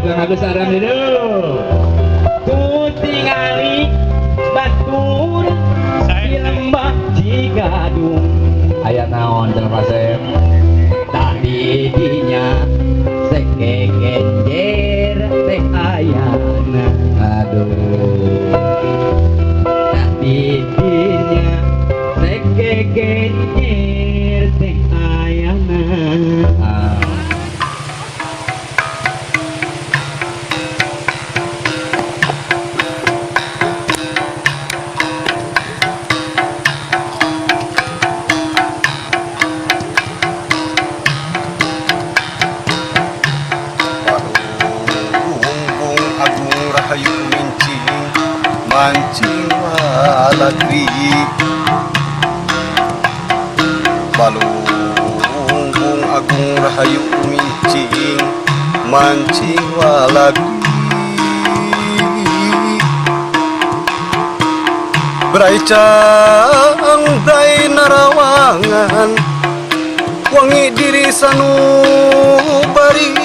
Kang Agus Aram dulu. Ku tingali batur di lembah Cigadung. Aya naon cenah Pasep? Tak didinya sekekenjer teh ayana. Aduh. Tak didinya sekekenjer teh ayana. Mancing walagri Balunggung agung rahayu mincing mancing walagri Braicang dai narawangan wangi diri sanubari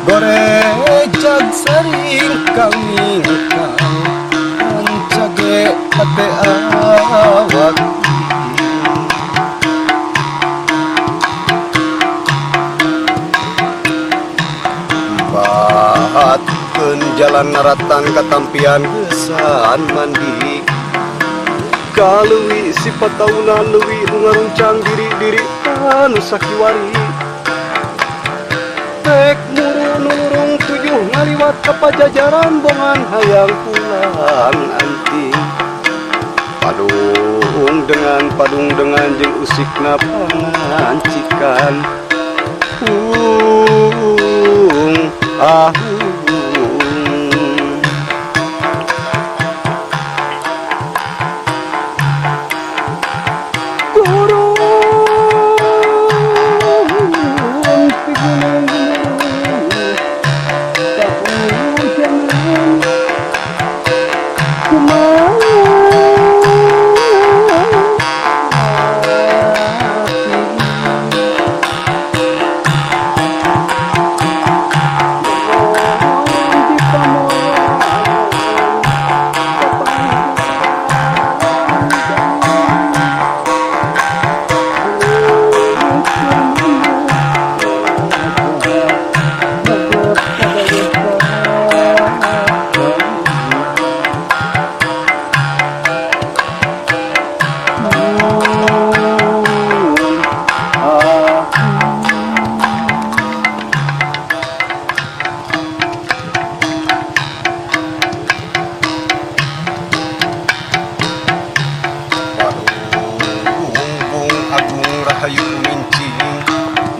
Gorejag saring kami kang Ancage ate awak Bahatkeun jalan naratan katampian gesan mandi Kaleuwi sifat taunan leuwih nu ngaruncang diri-diri anu sakiwari Rek murung tujuh ngaliwat ka pajajaran bongan hayang pulang anting padung dengan jeung usikna pangancikan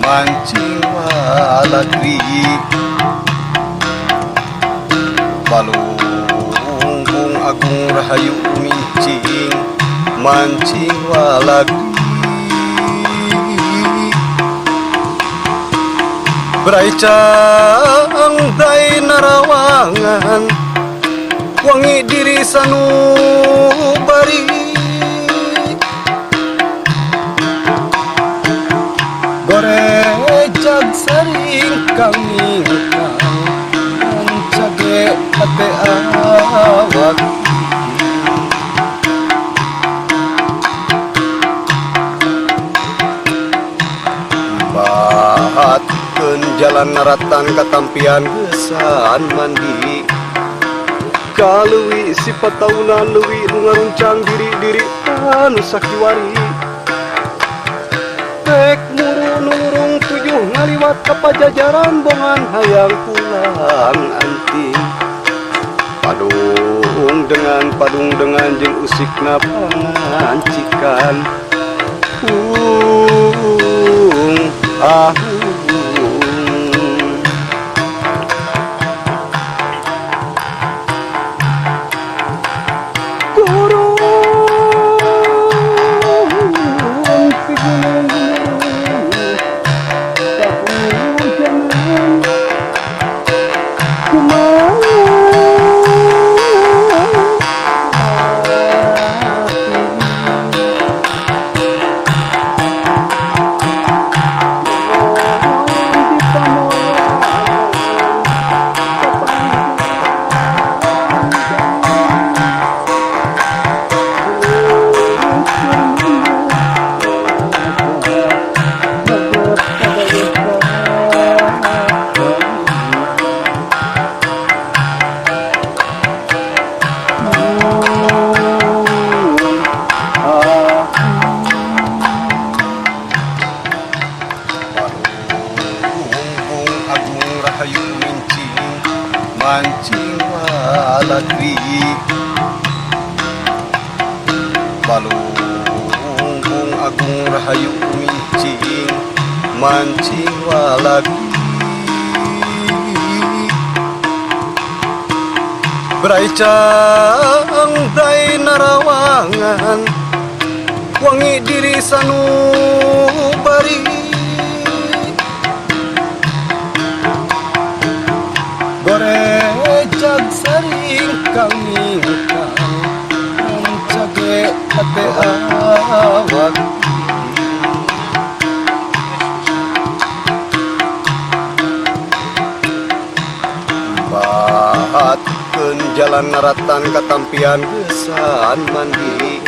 mancing walagri Balunggung agung rahayu mincing mancing walagri Braicang dai narawangan wangi diri sanubari Gorejag saring kami kang Ancage ate awak Bahatkeun jalan naratan katampian gesan mandi Kaleuwi sifat taunan leuwih nu ngaruncang diri-diri anu sakiwari Rek murung tujuh ngaliwat ka pajajaran bongan hayang pulang anting Padung dengan jeung usikna pangancikan mancing walagri balunggung agung rahayu mincing mancing walagri Brai cang brai narawangan wangi diri sanubari Borejag saring kami mencage hati awak Batkeun jalan naratan katampian gesan mandi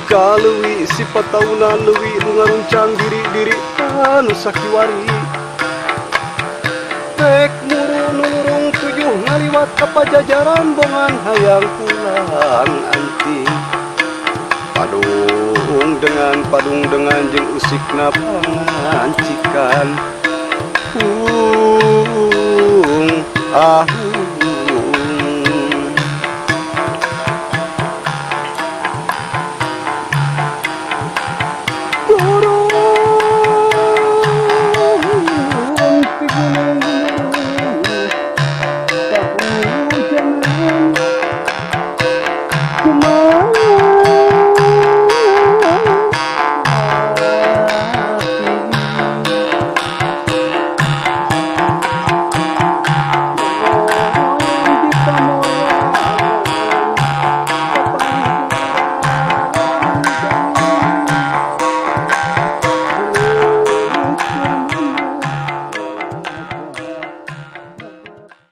Kaleuwi sifat taunan leuwih nu ngaruncang diri-diri anu sakiwari Tek murung tujuh ngaliwat ka pajajaran bongan hayang pulang anting Padung dengan jeung usikna pangancikan Ahu